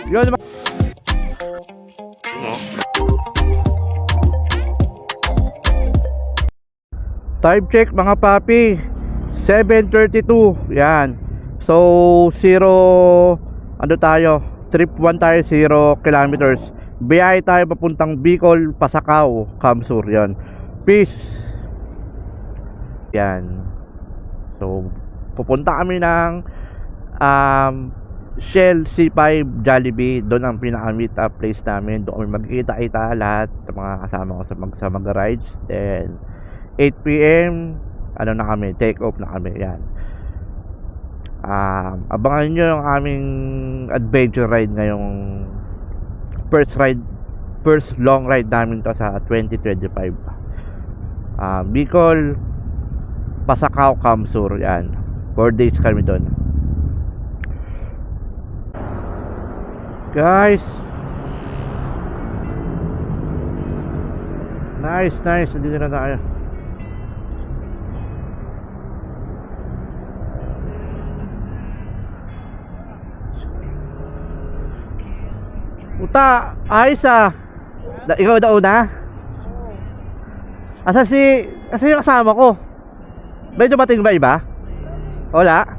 Yun. Time check mga papi, 7:32. Yan. So 0 ano tayo? Trip 1 tayo, 0 kilometers. Biyahe tayo papuntang Bicol, Pasacao, Kamsur. Yan. Peace. Yan. So pupunta kami ng Shell C5 Jollibee. Doon ang pinaka-meet up place namin. Doon kami magkita-kita lahat ng mga kasama ko sa mag-rides. Then 8 PM ano na kami, take off na kami. Yan. Abangan nyo yung aming adventure ride ngayong first long ride namin to sa 2025. Bicol, Pasacao, Kamsur. Yan. 4 days kami doon. Guys, nice. Dito na tayo. Puta, ayos ah. Ikaw daw na? Asa yung kasama ko? Medyo bating ba iba? Wala?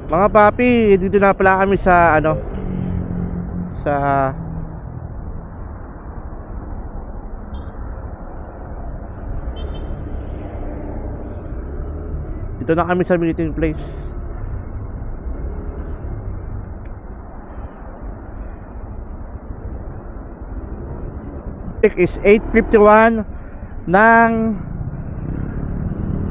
Mga papi, dito na pala kami sa dito na kami sa meeting place. Is 8:51 ng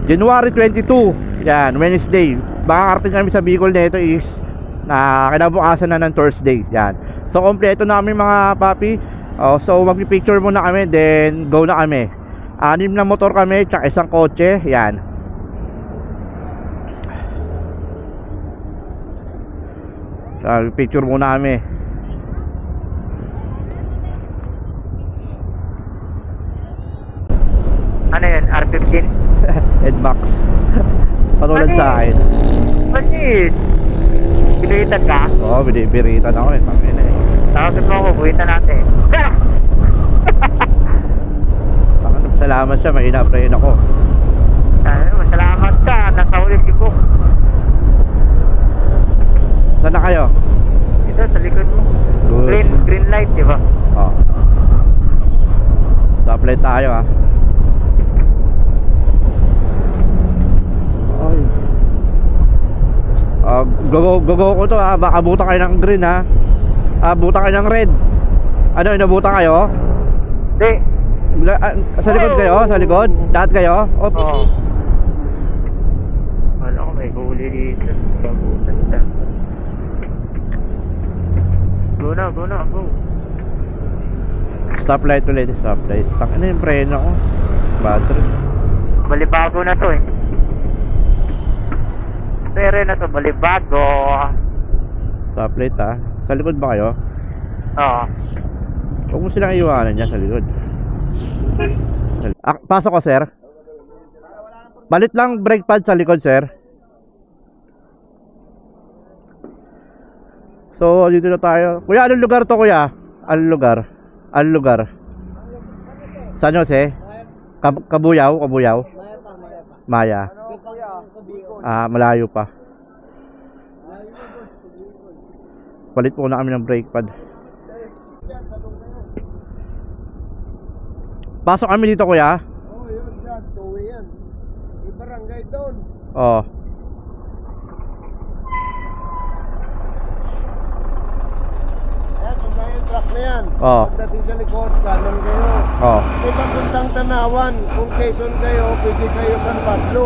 January 22. Yan, Wednesday. Makakarating kami sa Bicol nito is kinabukasan na ng Thursday. Yan. So kompleto na kami mga papi. So magpi-picture muna kami, then go na kami. 6 na motor kami, tsaka isang kotse. Yan. Picture muna kami. Ano yun? R15? Edmax. Patulad sa akin. Bakit? Pinilitan ka? Oo, binibiritan ako eh. Tangin eh. Tapos mo ako, buwitan natin. Salamat siya, may ina-prayin ako. Salamat ka, nasa ulit si Book. Saan na kayo? Ito, sa likod mo. Green light, di ba? Oo. Supply tayo ah. Go ko to ha. Baka buta kayo ng green ha. Buta kayo ng red. Ano, inabuta kayo? Hindi. Sa likod kayo? Sa likod? Lahat kayo? Oo. Wala ko may huli dito. Bagutan ka. Go na. Stoplight ulit. Stoplight. Ano yung preno ko? Battery. Balibago na to eh. Pero na to, balibago. Stoplight ha. Sa likod ba kayo? Oo. Huwag mo silang iwanan niya sa likod. Pasok ko sir. Balit lang brake pad sa likod sir. So dito na tayo. Kuya, anong lugar to kuya? Anong lugar? San Jose? Kabuyaw? Maya. Malayo pa. Palit po na kami ng brake pad. Pasok kami dito kuya. Oo, yun dyan, two-way yan. May barangay doon. Oo. Ayan, kung yung truck na yan. Oo. Pagdating sa likod, kanan kayo. Oo. May papuntang Tanawan. Kung Quezon kayo, pwede kayo San Pablo.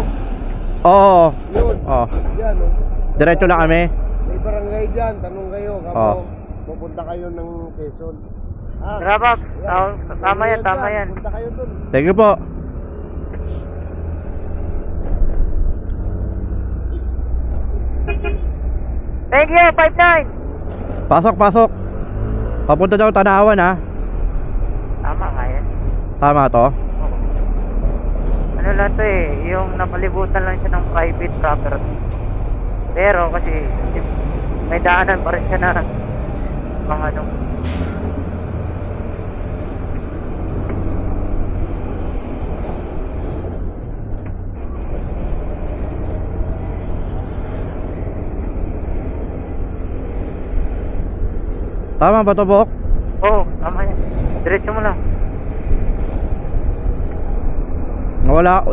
Oo. Yun. Oo. Yan, oh. Diretso lang kami. May barangay dyan, tanong kayo. Oo. Kapo, pupunta kayo ng Quezon. Tara, Bob. Tama yan. Punta kayo dun. Thank you po. Thank you, 5-9. Pasok. Papunta daw Tanawan ha. Tama nga yan. Tama to. Ano lang to yung napalibutan lang siya ng private property. Pero kasi May daanan pa rin siya na mga ano. Tama ba to, Bok? Oo, tama yan. Diretso mo lang.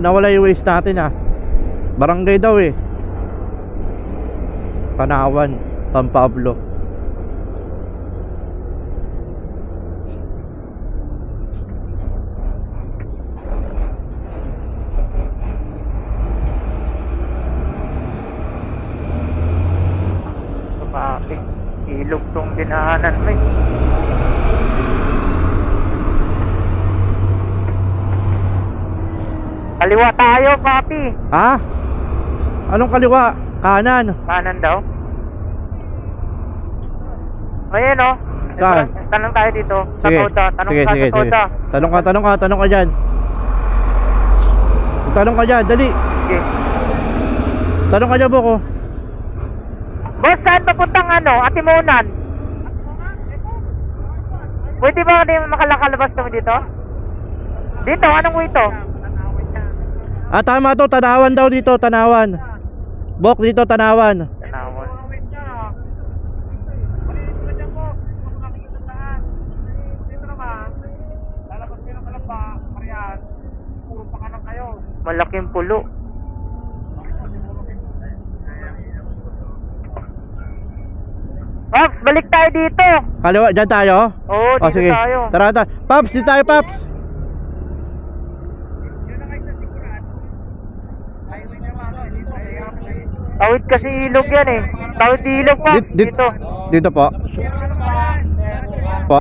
Nawala yung waste natin ah. Barangay daw eh. Tanawan, San Pablo. Bakit? Ilog tong dinaanan mo eh. Kaliwa tayo, papi. Ha? Anong kaliwa? Kanan. Kanan daw. Ayan o. Saan? Tanong tayo dito. Sa Sige. Toda. Tanong Sige, ka sige, sa Toda. sige. Tanong ka dyan. Tanong ka dyan, dali. Sige. Tanong ka dyan, Boko. Boss, saan papuntang ano? Atimunan? Pwede ba hindi makakalabas kami dito? Dito, anong way to? Ah, tama to, Tanawan daw dito, Tanawan. Bok, dito, Tanawan. Tanawan. Malaking pulo. Pops, balik tayo dito. Kaliwa, dyan tayo? Oo, O, dito sige. tayo. Tara, tara. Paps, dito tayo, Paps. Tawid kasi ilog yan eh. Tawid ilog pa. Dito. Dito po. Po.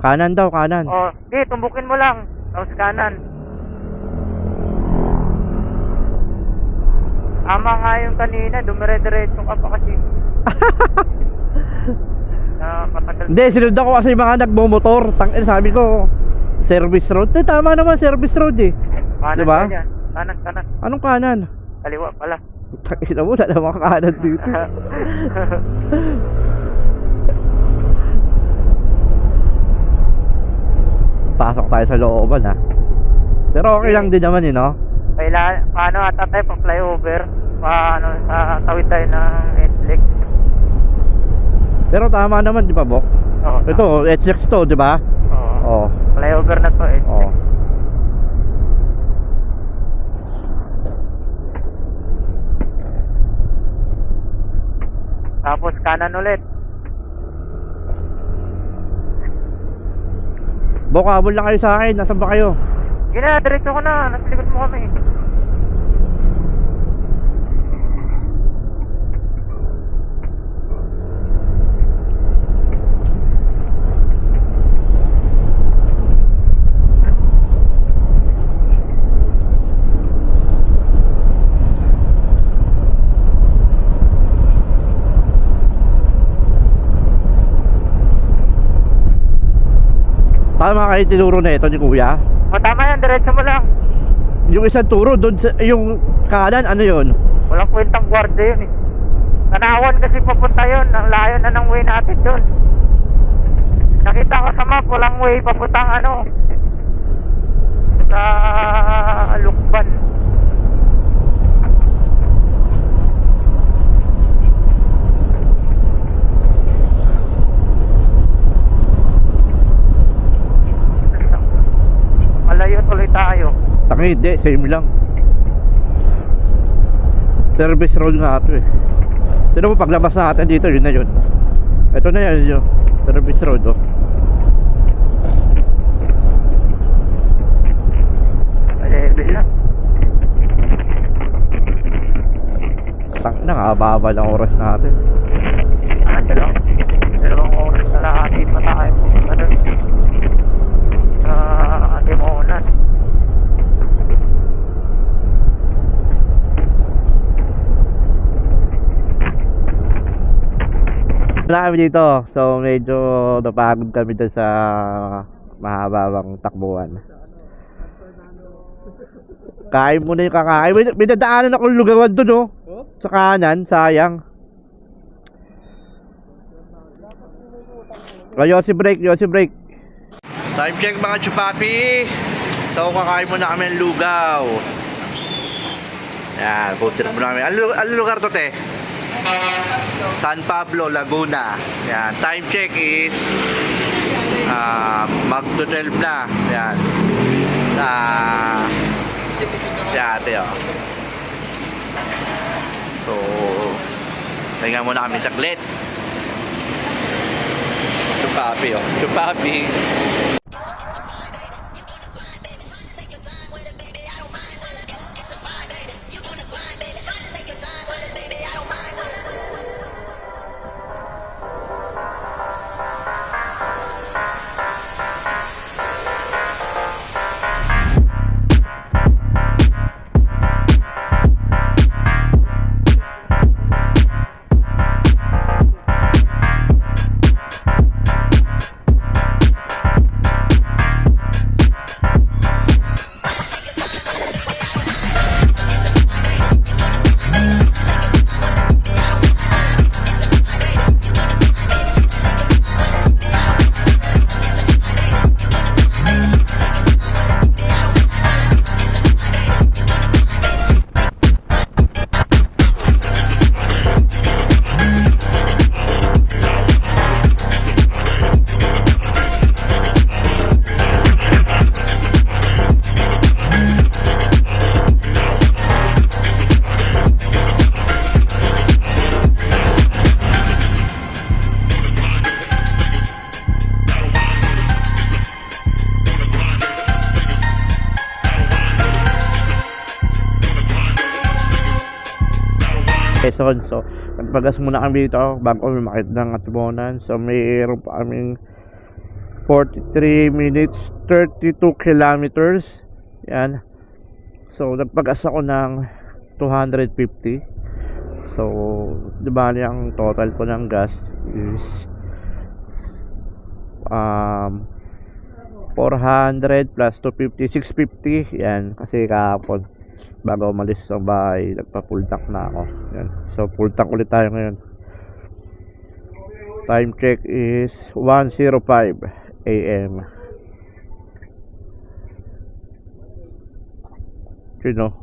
Kanan daw, kanan. Oh, di, tumbukin mo lang. Tapos kanan. Tama nga yung kanina, dumire-diretso ka pa kasi. Matagal. Hindi, sinunod ako kasi yung mga nagmumotor. Tangin, sabi ko, service road. Eh, tama naman, service road eh. Kanan Diba? ka dyan. Kanan, kanan. Anong kanan? Kaliwa pala. Tangin mo, wala namang kanan dito. Pasok tayo sa looban ha. Pero okay lang din naman no? Paano ata tayo pa flyover? Paano sa tawid tayo ng SLEX? Pero tama naman, di ba, Bok? Oo. Ito, HX to, di ba? Oo. Oo. Flyover na to SLEX. Oo. Tapos kanan ulit. Bok, habol lang kayo sa akin. Nasaan ba kayo? Gina, diretso ko na. Nasa likod mo kami. Tama kayo tinuro na ito ni Kuya. O tama yan, diretso mo lang. Yung isang turo doon sa yung kanan, ano yun? Walang kwentang gwardiya yun eh. Tanawan kasi papunta yun. Ang layo na ng way natin doon. Nakita ko sa map, walang way papuntang ano, sa Lukban. Malayo tuloy tayo. Tangin, hindi, same lang. Service road nga ito eh. Sino mo paglabas natin dito, yun na yun. Ito na yan yun. Service road oh. Level na. Tangin na nga, haba ng oras natin. Dalawang oras na lahat pa tayo. Ano? Demonan. Wala kami dito. So medyo napagod kami dun sa mahabang takbuhan. Kain mo na yung kakain. May nadaanan akong lugawan dun oh. sa kanan, sayang. Yosi break. Time check mga chupapi. So kakain muna kami ng lugaw. Yan, food trip muna kami. Ano lugar to, te? San Pablo, Laguna. Yan, time check is mag 12 na. Yan. Si ate, oh. So tingnan muna kami saglit. Chupapi, oh. Chupapi. Quezon. So, nagpagas muna kami dito bago kami makita ng Atibonan. So, mayroon pa kaming 43 minutes, 32 kilometers. Yan. So, nagpagas ako ng 250. So, di ba ang total ko ng gas is 400 plus 250, 650. Yan. Kasi kahapon bago umalis sa bahay, nagpa-full tank na ako. Yan. So, full tank ulit tayo ngayon. Time check is 1:05 AM. You know.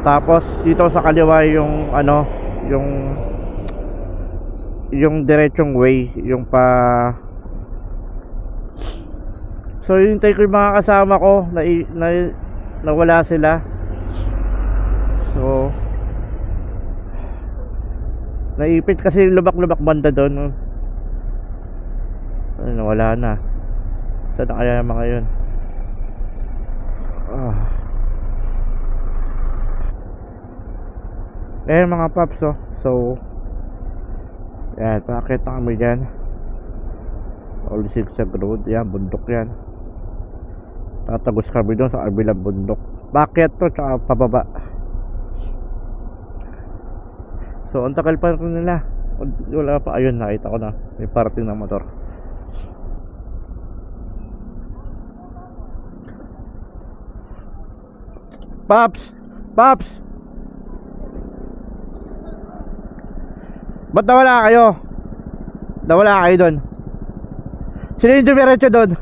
Tapos dito sa kaliwa yung yung diretsong way, yung so hintay ko yung mga kasama ko nawala sila. So naipit kasi lubak-lubak banda doon. Nawala na. Saan na kaya mga yun? Mga paps, oh. So yan, pakita kami dyan. All zigzag road. Yan, bundok yan. Tatagos kami doon sa kabilang bundok. Bakit to? Tsaka pababa. So, ang tagal pa rin nila. Wala pa. Ayun, nakita ko na. May parating na motor. Paps! Paps! Ba't nawala kayo? Nawala kayo doon? Sino yung dumiretso doon?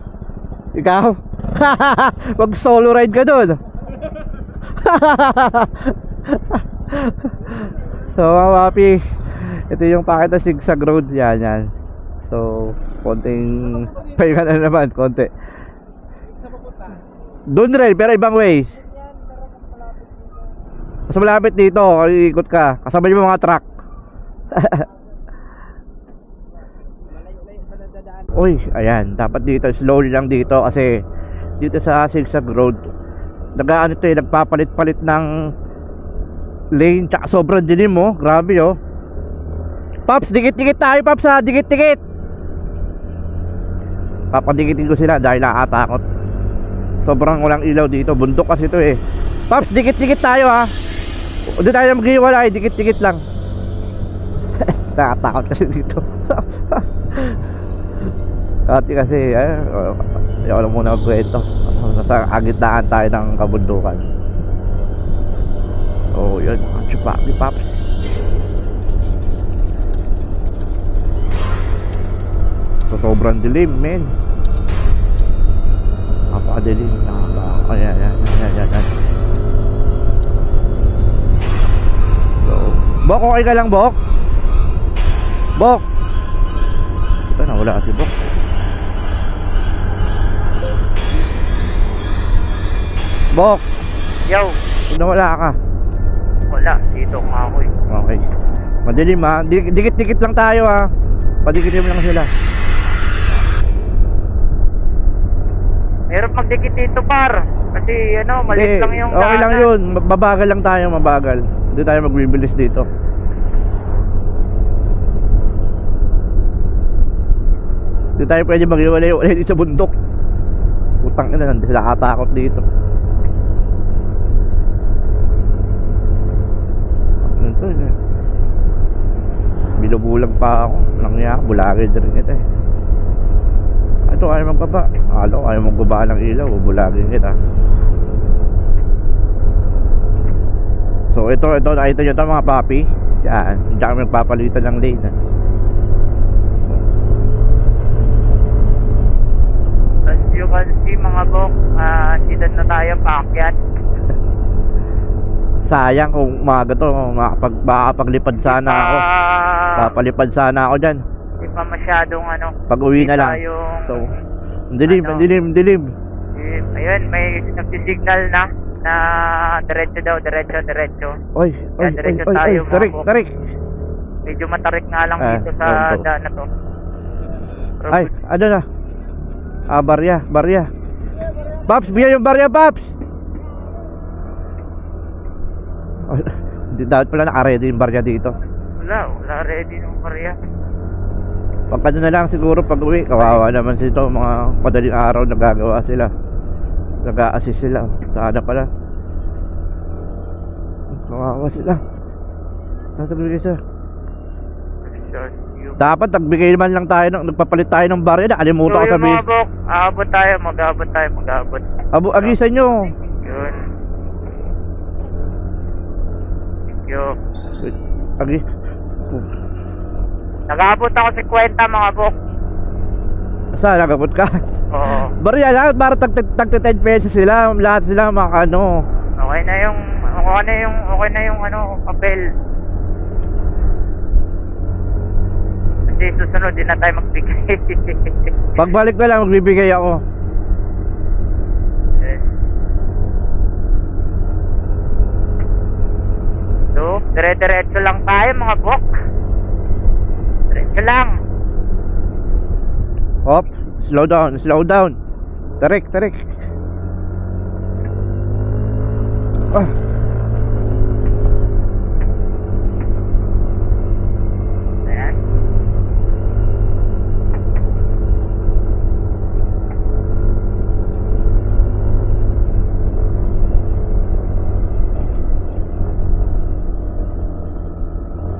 Ikaw? Mag solo ride ka doon. So mga papi, ito yung pakita zigzag road. Yan. So konting pahinga na naman, konti. Doon rin, pero ibang ways. Mas malapit dito, ikot ka. Kasama yung mga truck. Uy, ayan, dapat dito slowly lang dito kasi dito sa zigzag road nagpapalit-palit ng lane, tsaka sobrang dilim, oh. Grabe, oh. Paps, dikit-dikit tayo, Paps, ha. Dikit-dikit. Papadikitin ko sila dahil nakatakot. Sobrang walang ilaw dito, bundok kasi ito, eh. Paps, dikit-dikit tayo, ha. Doon tayo maghiwalay, dikit-dikit lang. Nakatakot kasi dito. Dati kasi ayaw lang muna magkwento. Nasa agitnaan tayo ng kabundukan. So So yun, mga Chupapi Paps. So sobrang dilim, men. Napakadilim. Ayan. So, Bok, okay ka lang, Bok? Bok! Ito na, wala kasi Bok. Bok! Yo, Wala ka. wala. Dito nga ako eh. Okay. Madilim ha. Dikit-dikit lang tayo ha. Padikitin mo lang sila. Meron magdikit dito, par. Kasi ano, maliit lang yung okay lang daanan. yun. Mabagal lang tayo, mabagal. Hindi tayo magbibilis dito. Hindi tayo pwede mag-iwalay dito sa bundok. Putang ina, nakakatakot dito. Ano to eh. Binubulag pa ako. Langya, bulagid rin ito eh. Ito ayaw magbaba. Ayaw magbaba ng ilaw. Bulagin kita. So ito nakita nyo ito mga papi. Yan. Hindi kami magpapalitan ng lane. So, As you can see mga bok, dito na tayo paakyat. sayang kung umaga to. Makapaglipad sana ako. Papalipad sana ako dyan. Hindi pa masyadong ano. Pag uwi na lang. So, dilim. Ayun, may nagsisignal na diretso daw, diretso. Oy, Diretso tayo, mga bok. tarik. Medyo matarik nga lang dito sa go. daan na to. Pero Ay, ano na? Barya. Paps, bigyan yung barya, Paps! Hindi dapat pala naka-ready yung barya dito. wala ready ng barya. Pagkano na lang siguro pag uwi. Kawawa naman sito, mga madaling araw nagagawa sila. Nag-a-assist sila. Sana pala. Kawawa sila. Nagbigay sila. Dapat nagbigay man lang tayo nagpapalit tayo ng barya. Nakalimutan ko sabihin. Mga bok, mag-aabot tayo. Agisan nyo. Yun. Thank you. Agi. Nag-aabot ako 50 mga bok. Saan nagabot ka? Oo. Barya lang, para tag 10 pesos sila. Lahat sila mga ano. Okay na yung ano, papel. Kasi susunod din na tayo magbigay. Pagbalik na lang, magbibigay ako. Yes. So, dire-diretso lang tayo mga bok. Diretso lang. Hop, slow down. Tarik. Ah. Ayan.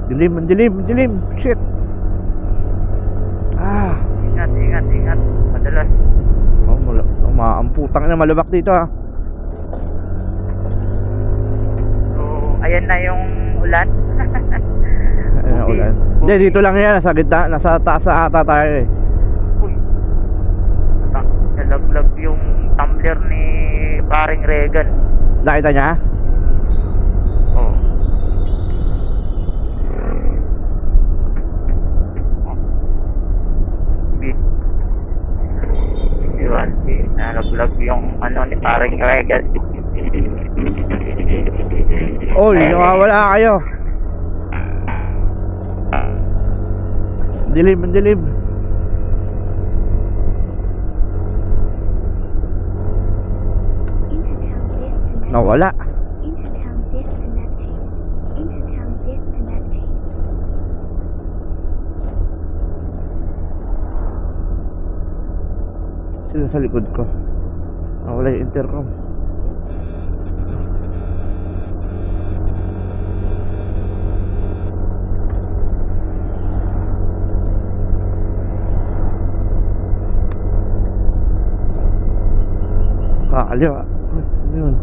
Dilim. Shit. Ingat. Madalas. Putang na malubak dito ha. So, ayan na yung ulan. Ayun, ulan. Hindi, dito lang yan. Nasa gitna, nasa taas na ata tayo eh. Uy. Nalaglag yung tumbler ni paring Regan. Nakita niya? Oh. Yun, nalaglag yung ano ni paring Regan. Oy, nawawala kayo. Dilim. Nawala. Sino sa likod ko? Nawala yung intercom. Kaaliw ah. Yun.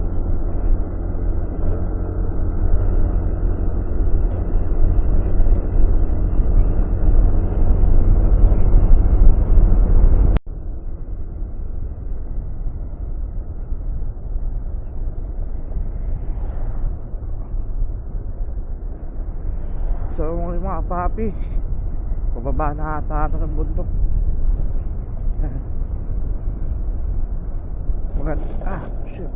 So mga papi, pababa na ata ito ng bundok. Ayan. Maganda, shit.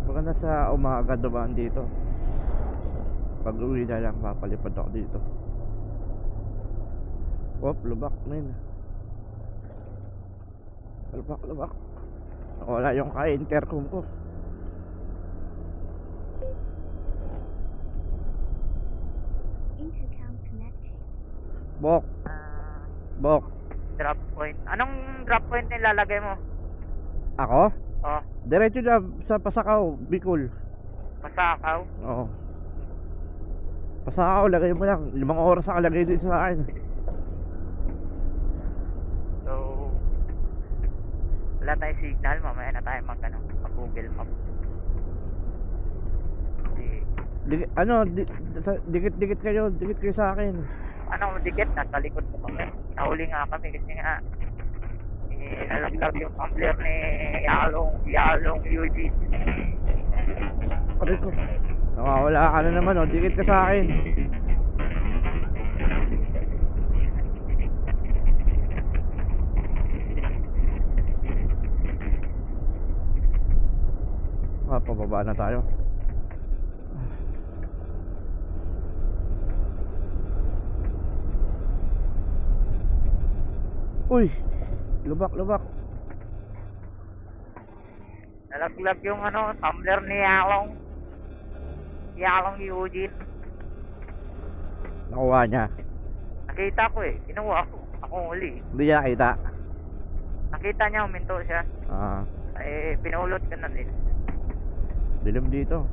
Maganda sa umaga dumaan dito. Pag uwi na lang, papalipad ako dito. Lubak men. Lubak. Wala yung ka-intercom ko. Intercom connected. Bok. Drop point. Anong drop point na ilalagay mo? Ako? Oh, Diretso na sa Pasakaw, Bicol. Masakaw. Oo. Pasakaw, lagay mo lang. 5 oras ang lagay din sa akin. So, wala tayong signal. Mamaya na tayo mag-Google Map. Dikit kayo sa akin. Ano, dikit, nasa likod ko kami. Nahuli nga kami kasi nga nalaglag yung tumbler ni Yalong Eugene. Aray ko. Nakawala ka na naman, dikit ka sa akin. Pababa na tayo. Uy, lubak. Nalaglag yung tumbler ni Yalong Eugene. Nakuha niya. Nakita ko kinuha ko. Ako huli. Hindi niya nakita. Nakita niya, huminto siya. Pinulot ko na din. Dilim dito.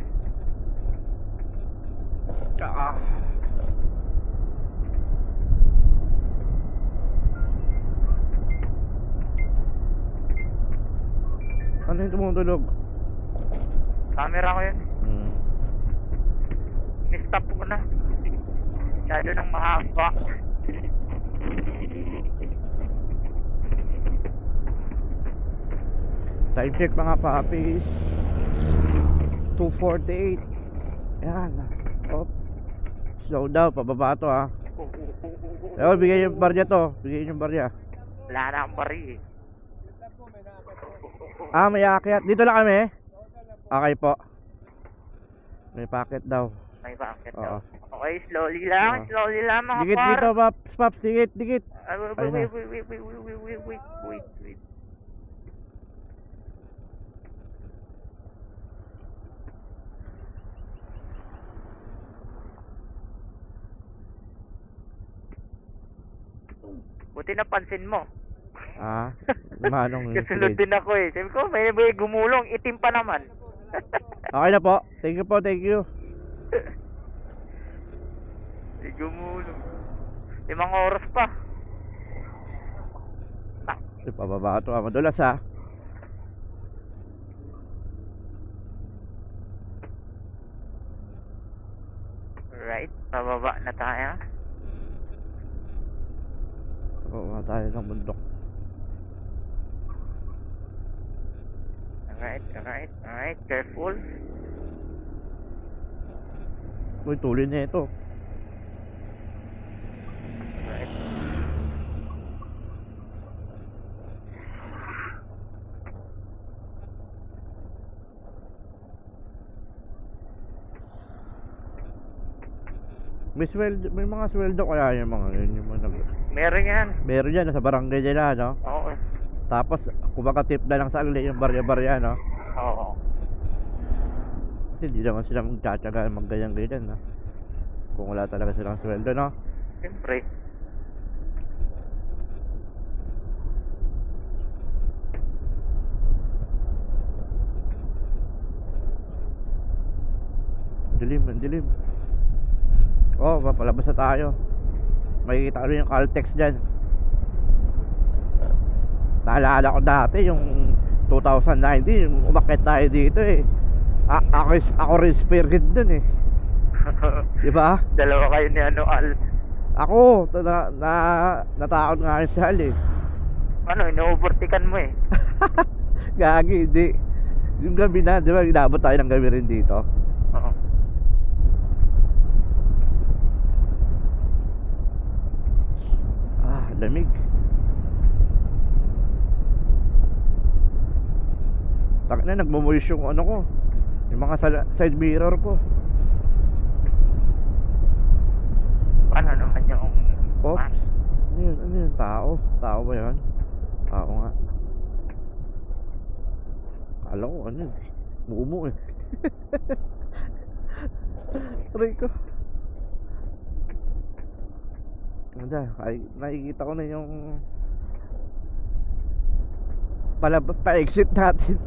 Ano yung tumutulog? Camera ko yun. Ni-stop ko na. Masyado nang mahaba. Time check mga papis. 2:48. Yan. Slow down, pababa to ha. Bigay yung barya to. Bigay yung barya. Wala na akong bari May aakyat. Dito lang kami. Okay po. May packet daw. May bakit Oo. daw. Okay, slowly lang mga Dikit par. dito, Paps. Dikit. Wait. Buti napansin mo. Manong Kasunod din ako Sabi ko, may gumulong, itim pa naman. Okay na po. Thank you. May gumulong. 5 oras pa. Pababa ito. Madulas ha. Right, pababa na tayo. Pababa tayo ng bundok. Alright, careful. Uy, tuloy na ito. Right. May mga sweldo kaya yung mga yun, yung mga Meron yan. meron yan sa barangay nila, no? Oo. Tapos kumbaga tip na lang sa agli yung barya-barya, no? Oo. Kasi di naman sila magtsatsaga magganyan-ganyan, no? Kung wala talaga silang sweldo, no? Siyempre. Dilim. Papalabas na tayo. Makikita ko yung Caltex dyan. Naalala ko dati yung 2019, yung umakyat tayo dito ako rin spirit dun diba? Dalawa kayo ni Al. Ako, natakot nga rin si Al Ino-overtikan mo Gagi, hindi. Yung gabi na, di ba, inabot tayo ng gabi rin dito. Oo. lamig. Tak na, nagmo-moist yung ano ko, yung mga side mirror ko. Paano naman yung... Oops. Ano yun? Tao? Tao ba yun? Tao nga. Kala ko ano eh. Muumo eh. Aray ko. Ay, nakikita ko na yung pa-exit natin.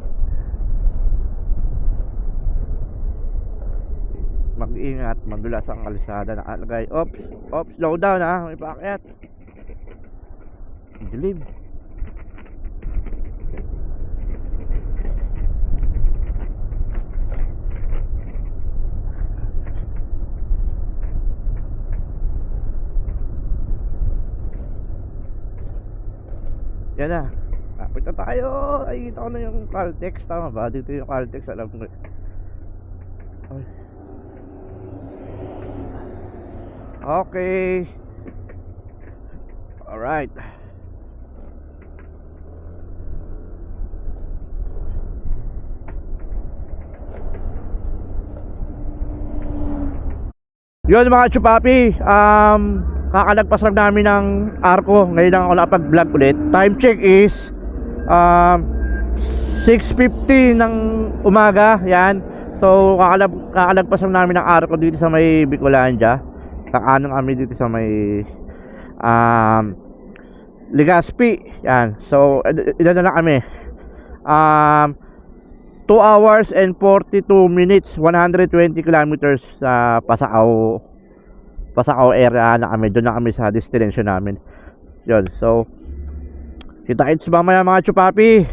Mag-ingat, madulas ang kalsada nakalagay. Oops, slow down ha, may paakyat. Dilim. Yan na. Kapit na tayo. Ay, kita ko na yung Caltex. Tama ba? Dito yung Caltex. Alam ko. Ay. Okay. Alright. Yun mga chupapi, kakalagpas lang namin ng Arco. Ngayon lang ako nakapag-vlog ulit. Time check is 6:50 ng umaga. Yan. So kakalagpas lang namin ng Arco dito sa may Bicolandia. Kakaanong kami dito sa may Legazpi. Yan. So ilan na lang kami. 2 hours and 42 minutes, 120 kilometers sa Pasacao area na kami. Doon na kami sa destination namin. Yun, so kita-kits mamaya mga chupapi.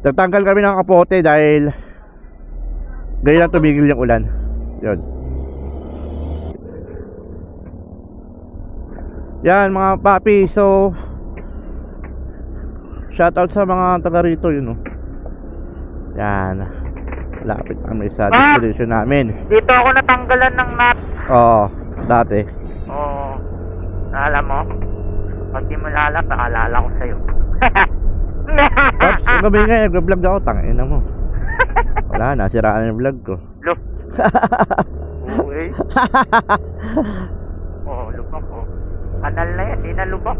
Nagtanggal kami ng kapote dahil ganyan lang tumigil yung ulan. Yun. Yan mga papi. So shoutout sa mga taga rito, yun oh. Yan. Lapit kami sa destination namin. Dito ako natanggalan ng nut. Oo, dati. Oo. Alam mo, pag di mo lalap, naalala ko sa'yo. Pops, gabi nga, nag-vlog ako, tangina mo. Wala, nasiraan yung vlog ko. Look. Uy. Oo, lubak ko. Kanal na yan, di na lubak.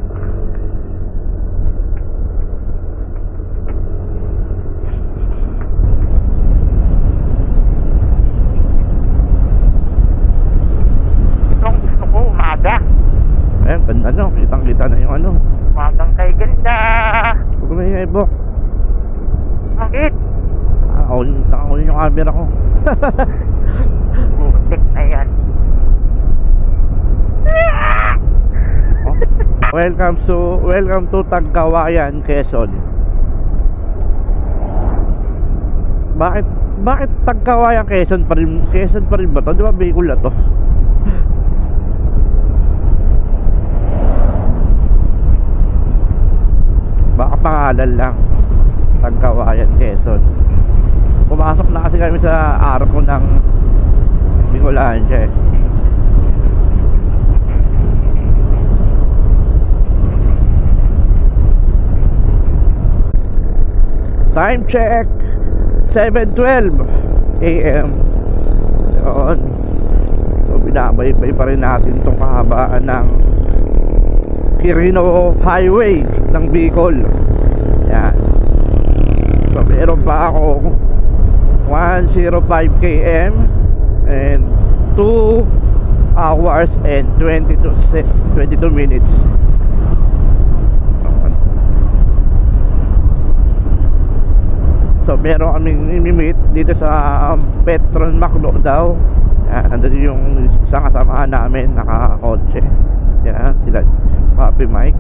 Itong gusto ko, umaga. Ayan, ano, kitang-kita na yung ano. Umagang kay ganda. Huwag mo yung ibok. Bakit? Ako yung camera ko. Putik na yan. Oh. Welcome to Tagkawayan, Quezon. Bakit Tagkawayan, Quezon pa rin? Quezon pa rin ba to? Di ba Bicol na to? Baka pangalan lang. Tagkawayan, Quezon. Pumasok na kasi kami sa Arco ng Bicolandia eh. Time check 7:12 AM. Yun. So binabaybay pa rin natin itong kahabaan ng Quirino Highway ng Bicol. Yan. So meron pa ako 105 km and 2 hours and 22 minutes. So meron kaming imimit dito sa Petron Macdo daw. Andun yung isang kasamahan namin nakakotse. Yan sila Papi Mike.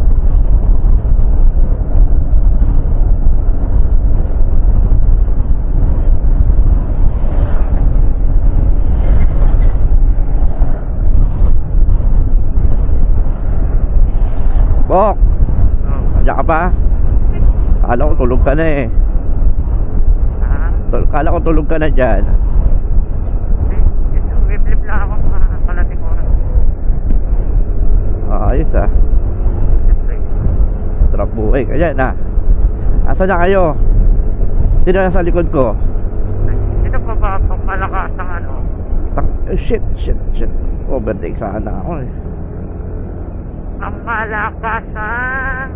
Bok, nandiyan ka pa? Kala ko tulog ka na eh. Kala ko tulog ka na dyan. Flip lang ako mga kalating oras. Ayos ah. Ayan na. Asa na kayo? Sino nasa likod ko? Sino pa ba pang malakas ang ano? Shit. Overtake sana ako eh. Ang malakas ang...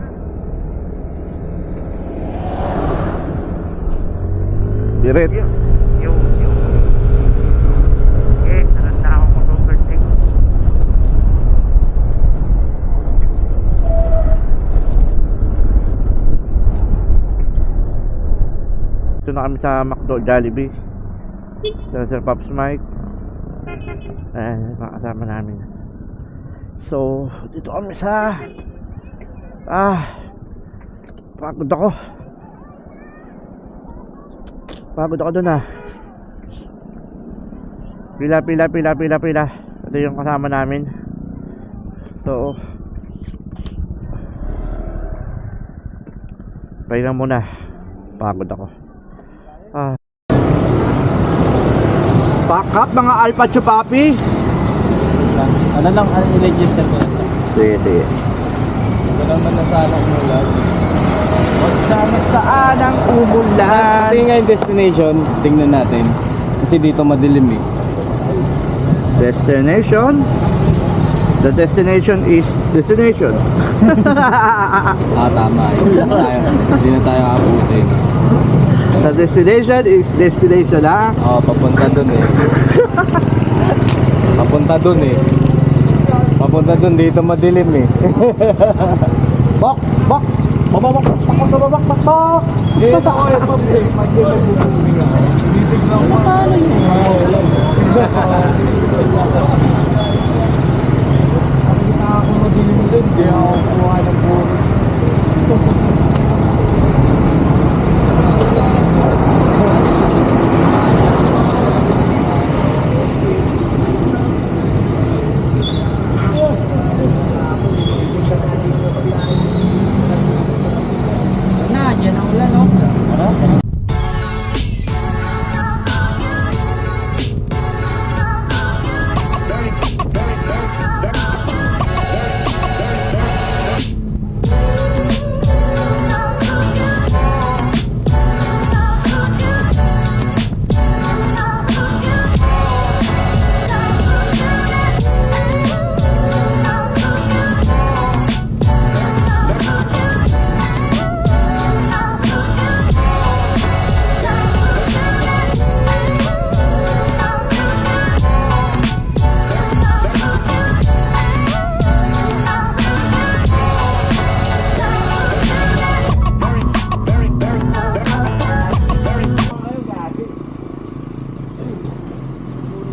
Birit. Yung. Okay, sunod na ako mag-overtake. Ito na kami sa McDo Jollibee. Sa Sir Pops Mike. Ayan, mga kasama namin. So, dito kami sa pagod ako dun ah. Pila. Ito yung kasama namin. So, pahinga muna. Pagod ako. Pack up mga Alpha Chupapi. Ano lang, i-register ko lang. Sige. Ito naman na sana umulan. Saan ang umulan? Pati nga yung destination, tingnan natin. Kasi dito madilim eh. Destination? The destination is destination. Tama. Hindi na tayo abutin. The destination is destination, ha? Oo, papunta dun eh. Papunta dun, dito madilim eh. Bok! Bababak! Dito ko yung public. Titignan ko. Paano yun? Nakita ako madilim dun, di ako kuha ng buhay.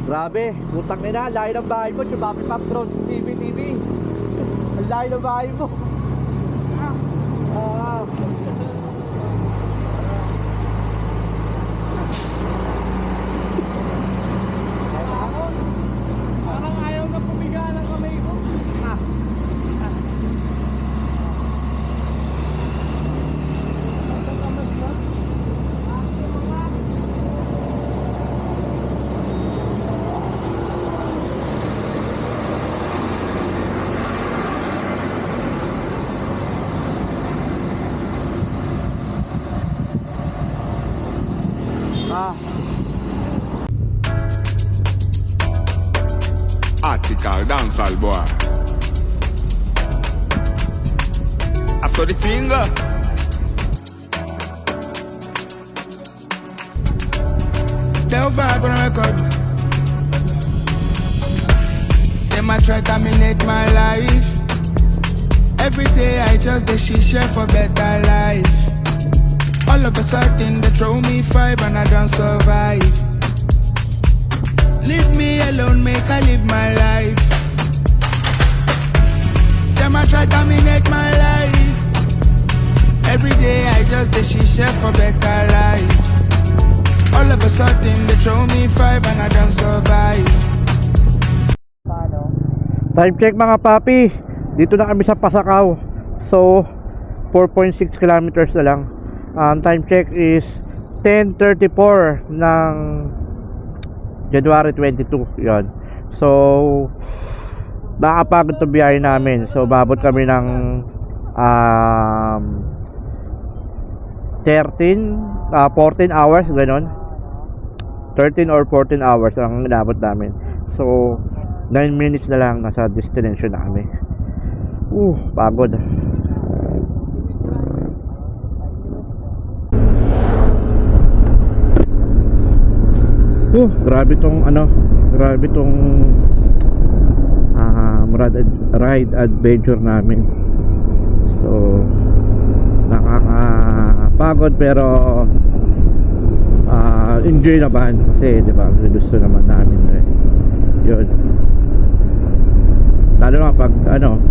Grabe, putang ina, layo ng bahay mo, Chupapi Pop Drone, TV. Ang layo ng bahay mo. Parang ayaw na pumiga ng kamay ko. Article dancehall boy. I saw the thing. They'll vibe on a record. They might try to dominate my life. Every day I just the shisha for better life. All of a sudden they throw me 5 and I don't survive. Leave me alone, make I live my life. Them I try dominate my life. Every day I just the shisha for better life. All of a sudden they throw me 5 and I don't survive. Time check mga papi. Dito na kami sa Pasakaw. So 4.6 kilometers na lang. Time check is 10:34 ng January 22. Yon. So nakapagod to biyahe namin. So babot kami ng 14 hours, ganon. 13 or 14 hours ang inabot namin. So, 9 minutes na lang nasa destination na kami. Pagod. Grabe tong ride adventure namin. So, nakakapagod pero enjoy naman kasi, di ba, gusto naman namin yun. Lalo na pag nandun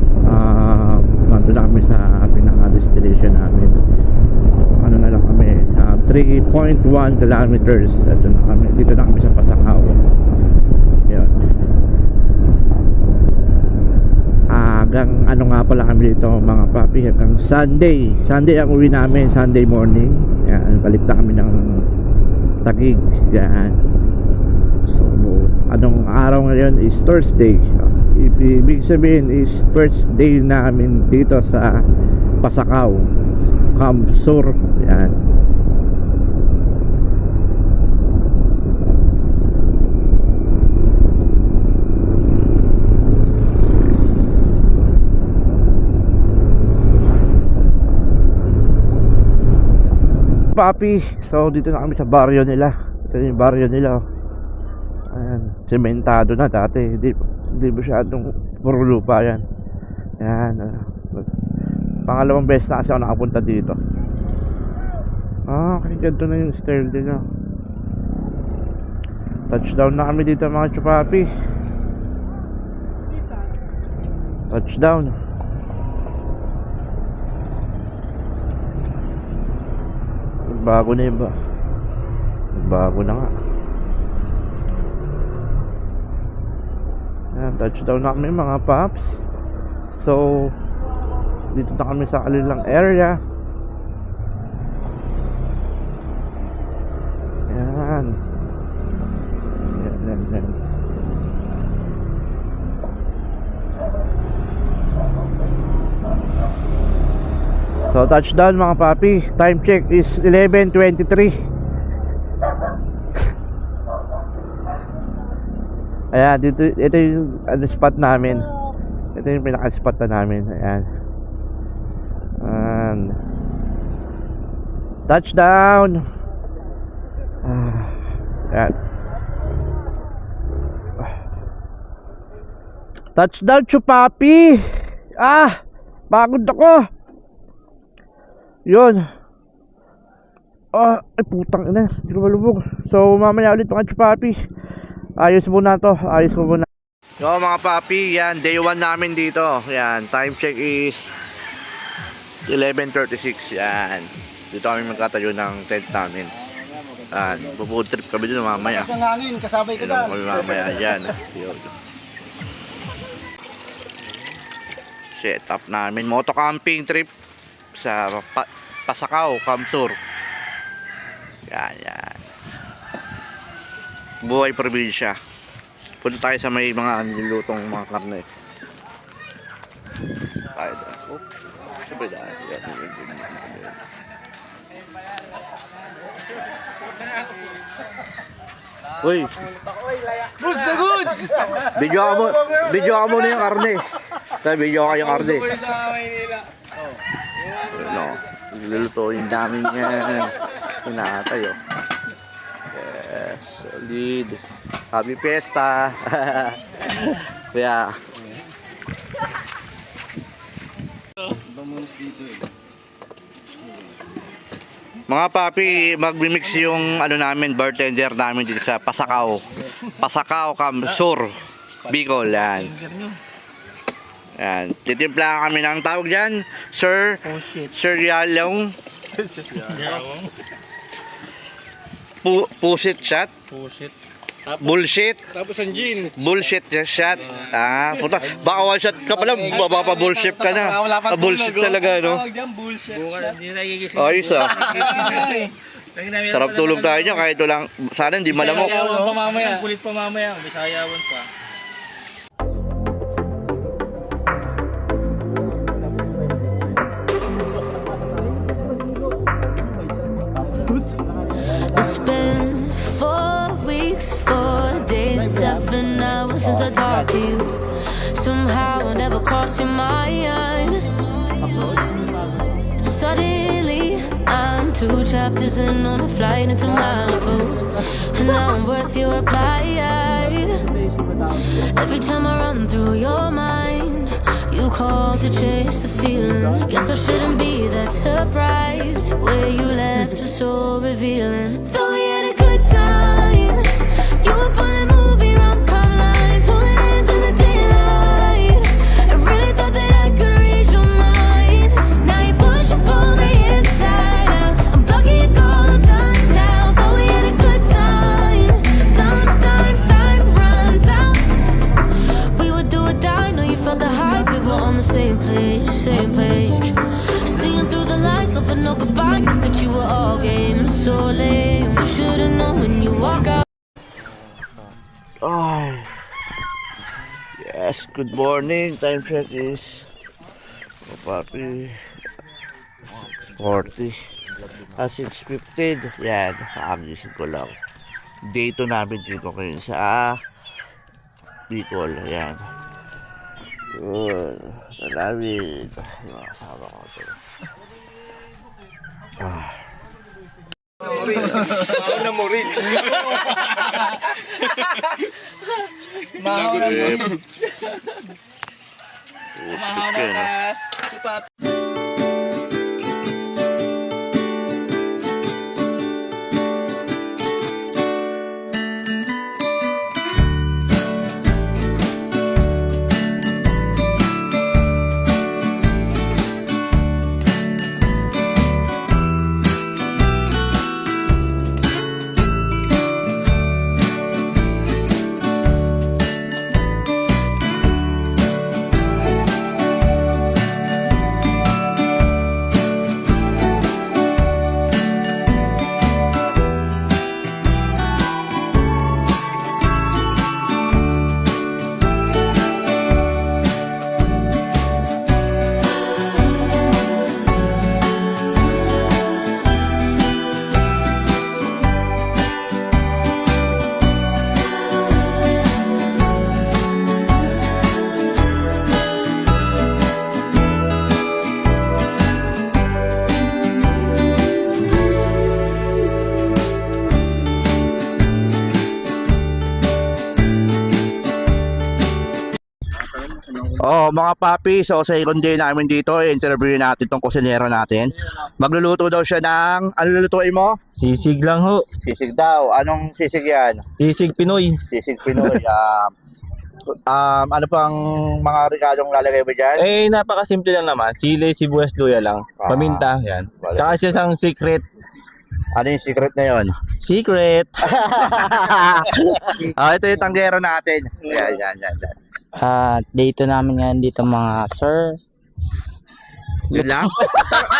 na kami sa pinaka-destination namin. So, na lang kami, 3.1 kilometers. Dito na kami sa Pasakaw. Yun. Hanggang nga pala kami dito mga papi, hanggang Sunday ang uwi namin, Sunday morning. Yan, balik na kami ng Taguig. Yan. So, anong araw ngayon is Thursday. Ibig sabihin is first day namin dito sa Pasakaw, Camp Sur. Yan. Papi, so dito na kami sa baryo nila. Ito yung baryo nila. Ayan, sementado na dati. Hindi masyadong puro lupa yan. Ayan. Pangalawang beses na kasi ako nakapunta dito. Okay, ganito na yung style nila. Touchdown na kami dito mga chupapi. Touchdown. Bago na iba. Bago na nga. Ayan, touchdown na kami mga paps. So, dito na kami sa kanilang area. Ayan. Ayan. So, touchdown mga papi. Time check is 11:23. Ayan, ito yung spot namin. Ito yung pinaka-spot na namin. Ayan. Touchdown. Ayan. Touchdown, chupapi. Pagod ako. Yun. Ay putang ina, hindi ko malubog. So mamaya ulit mga chupapi. Ayos muna to, ayos ko muna. So mga papi, yan, day 1 namin dito. Yan, time check is 11:36. Yan, dito kami magtatayo ng tent namin. Yan, food trip kami dito mamaya. Ang hangin, kasabay ka dyan. Kami mamaya, yan. Yun. Set up namin, moto camping trip sa Pasakaw, Camp Sur. Yan. Buhay probinsya. Punta tayo sa may mga nilutong mga karne. Tayo doon. Siyempre dahil. Uy! Goods na goods! Video ka muna yung karne. Video ka yung karne. No, lulutuin namin yan. Pinatayo. Yes, solid. Happy Fiesta. Kaya mga papi, magmimix yung namin, bartender namin dito sa Pasakaw. Pasakaw, Camp Sur, Bicol. Yan. Yan. Titimpla kami ng tawag dyan, Sir. Sir Yalong. Pusit shot. Bullshit. Tapos ang gin. Bullshit shot. Puta. Baka one shot ka pala, bullshit ka na. Bullshit talaga, no? Ayos ah. Sarap tulog tayo nyo, kahit lang. Sana hindi malamok. Kulit pa mamaya. Bisayawan pa. ever since I talked to you. Somehow I never crossed your mind. Suddenly I'm 2 chapters in on a flight into Malibu, and now I'm worth your reply. Every time I run through your mind, you call to chase the feeling. Guess I shouldn't be that surprised. Where you left was so revealing. Thought we had a good time. You were pulling movie rom-com lines, holding hands in the daylight. I really thought that I could read your mind. Now you push and pull me inside out. I'm blocking your call, I'm done now. Thought we had a good time. Sometimes time runs out. We would do or die, know you felt the hype. We were on the same page, same page. Seeing through the lies, love for no goodbye. Guess that you were all game, so lame. You should've known when you walk out. Ay. Yes, good morning. Time check is papi 6:40. 6:15. Yan, kakagising ko lang. Day 2 namin dito ngayon sa Bicol. Yan. Yun. Sa namin. Yung mga kasama ko ito. Oh, mga papi, so sa second day namin dito, interview natin tong kusinero natin. Magluluto daw siya ng, ano lulutuin mo? Sisig lang ho. Sisig daw. Anong sisig yan? Sisig Pinoy. Sisig Pinoy. Ano pang mga rekadong lalagay mo dyan? Eh, napakasimple lang naman. Sili, sibuyas, luya lang. Paminta, yan. Tsaka siya isang secret. Ano yung secret na yun? Secret! Ito yung tanggero natin. Yan. Dito namin ngayon dito mga sir. Yun lang?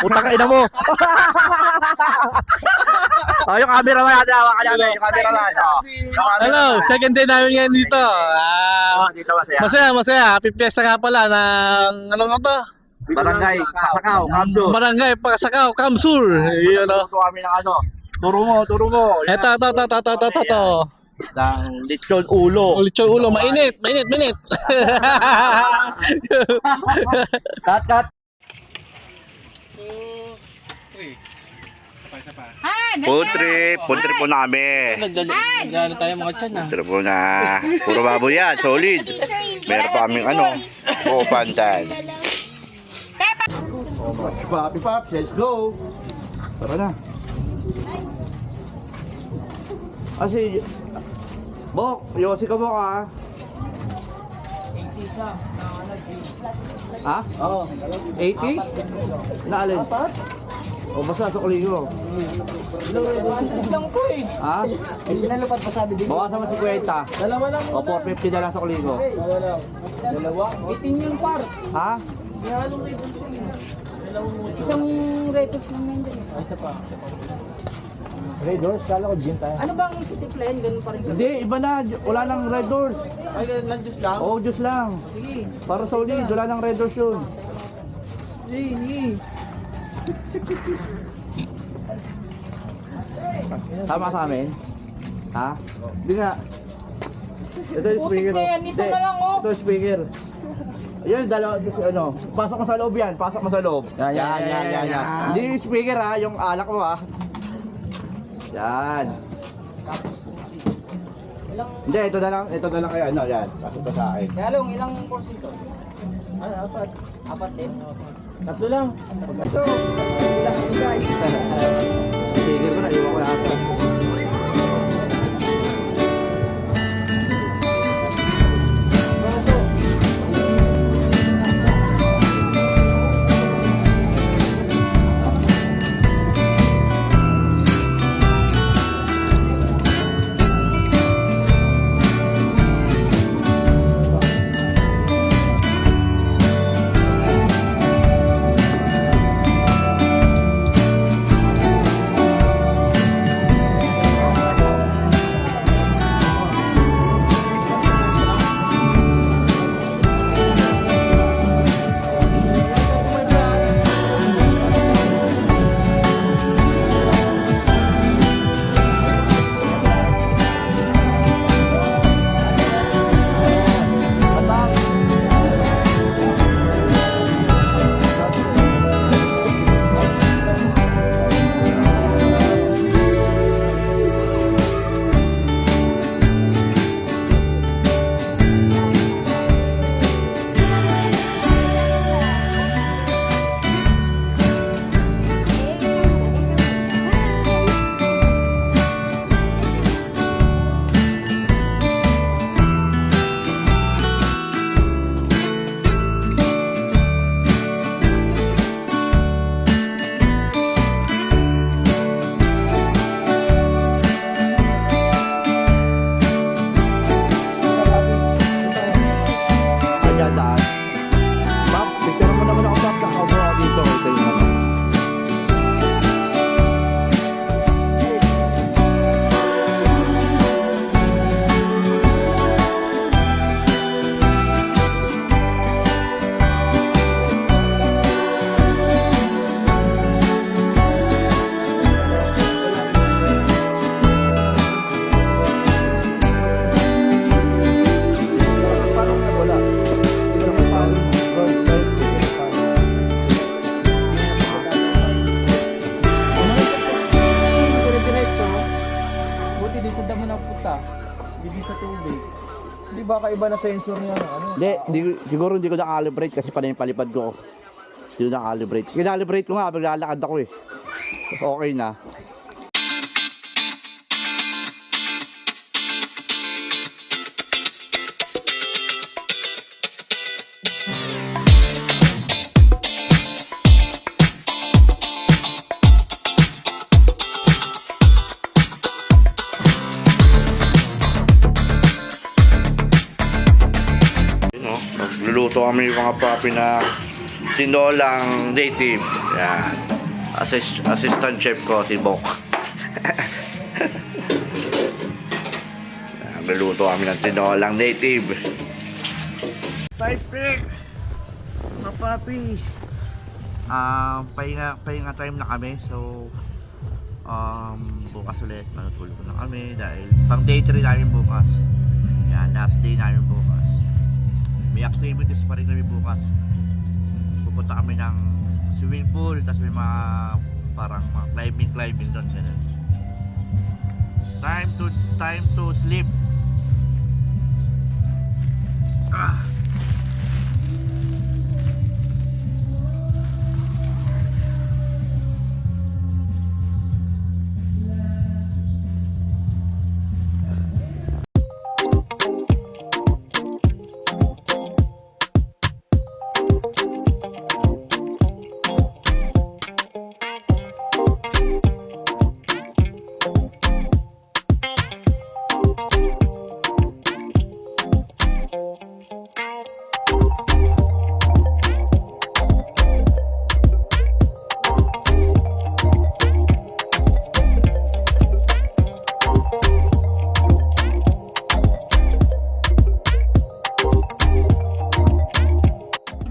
Putang ina mo! Yung cameraman natin, hawakan natin. Yung cameraman. Hello, second day namin ngayon dito. Dito masaya. Masaya. Happy Fiesta nga pala ng ano nga to? Barangay, Pasakaw, Kamsur. Barangay Pasakaw, Kamsur. Yun o. Ito kami ng ano. Turo mo. Ito. Ng lechon ulo. Lechon ulo, mainit. Cut. Food trip po namin. Nagdalo tayo mga tiyan ah. Pero po na, puro baboy yan, solid. Meron pa kaming ano, pantan. Papi Pops, let's go. Tara na. Kasi, Bok, Yossi ka Bok ah. 80 ka. Ha? Oo. 80? Naalin? O basta sa kuligo. Lang po eh. Ha? Pinalupad pa sabi din. Bawasan mo 50. Dalawa lang. O 450 na lang sa kuligo. Dalawa? 18 yung par. Ha? Ihalong retos yun. Isang retos lang yan din. Isa pa. Red Horse, kala ko gin tayo. Ano bang city plan? Ganun pa rin. Hindi, iba na. Wala nang red doors. Ay, lang juice lang? Oo, juice lang. Sige. Para solid, wala nang red doors yun. Sige. Tama sa amin? Ha? Hindi nga. Ito yung speaker. Putik na yan, ito na lang, oh. Ito yung speaker. Yan, dalawa, ano, pasok mo sa loob yan, pasok mo sa loob. Yan. Hindi yung speaker ha, yung alak mo ha. Yan. Hindi, ito na lang kayo, ano, yan, pasok mo sa akin. Kaya lang, ilang portion ito? Ano, apat? Apat din? Tatlo lang. So, ilang guys. Speaker ko na, iwan ko yata. Di ba kaiba na sensor niya? Ano? Siguro hindi ko na-calibrate kasi pa na yung palipad ko. Hindi ko na-calibrate. Kinalibrate ko nga, maglalakad ako eh. Okay na. Nagluluto kami ng mga papi na tinolang native. Yan. Assistant chef ko si Bok. Nagluluto kami ng tinolang native. Type pick! Mga papi. Pahinga time na kami. So, bukas ulit matutulog na kami dahil pang day 3 namin bukas. Yan, last day namin bukas. May activities pa rin kami bukas. Pupunta kami ng swimming pool, tapos may mga parang mga climbing doon, ganun. Time to sleep.